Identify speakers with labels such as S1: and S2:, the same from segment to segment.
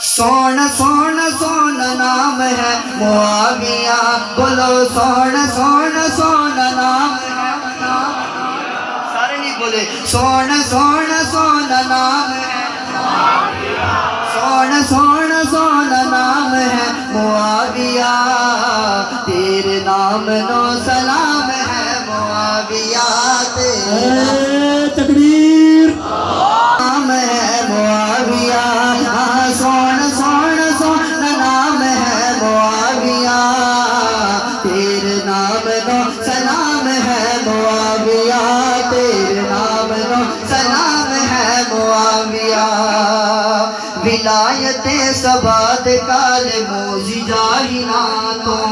S1: سونا سونا سونا نام ہے معاویہ، بولو سونا سونا سونا نام ہے، سارے نہیں بولے سونا سونا سونا نام ہے، سونا سونا سونا نام ہے معاویہ، تیرے نام نو سلام ہے معاویہ، تیرے
S2: تکبیر
S1: نام ہے معاویہ، سونا سونا سونا نام ہے معاویہ، تیرے نام نو سلام ہے معاویہ، تیرے نام نو سلام ہے معاویہ، ولایت سبات کال موزی جاہی ناتوں،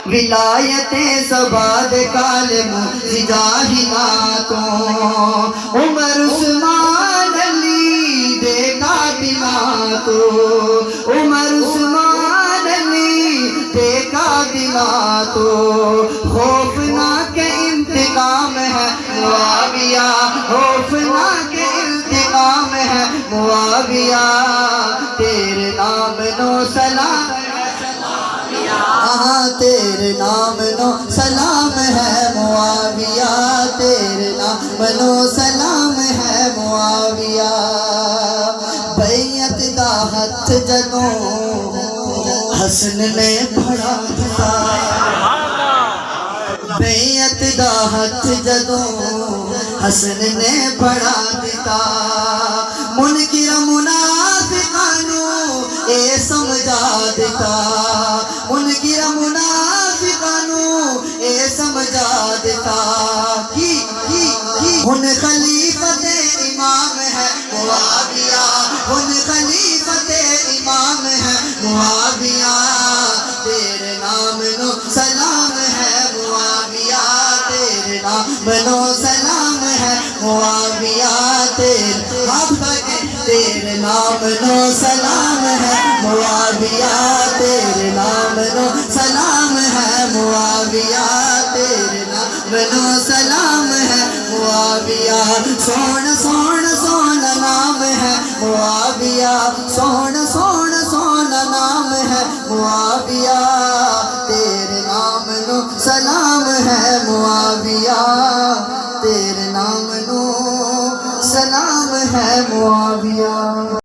S1: ولایت سبات کال موزی جاہی ناتوں، عمر عثمان علی دیکھا بنا تو، عمر عثمان علی دیکھا بنا تو، خوفناک انتقام ہے معاویہ، خوفناک انتقام ہے معاویہ، تیرے نام نو سلام ہے، تیرے نام نو سلام ہے معاویہ، تیرے نام نو سلام ہے معاویہ، بیعت دا ہتھ جدوں حسن نے پھڑا دتا، بیعت دا ہتھ جدوں حسن نے پھڑا دتا، منکر منافقاں نوں اے سمجھا دتا، منکر منافقاں نوں اے سمجھا دتا، ہن خلیفت امام ہے معاویہ، ہن خلیفت امام ہے معاویہ، تیرے نام نو سلام ہے معاویہ، تیرے نام نو سلام ہے معاویہ، تیرے نام نو سلام ہے معاویہ، تیرے نام نو سلام ہے معاویہ، تیرے نام نو سلام ہے معاویہ، سونا سونا سونا نام ہے معاویہ، سونا سونا سونا نام ہے معاویہ، تیرے نام نو سلام ہے معاویہ، تیرے نام نو سلام ہے معاویہ۔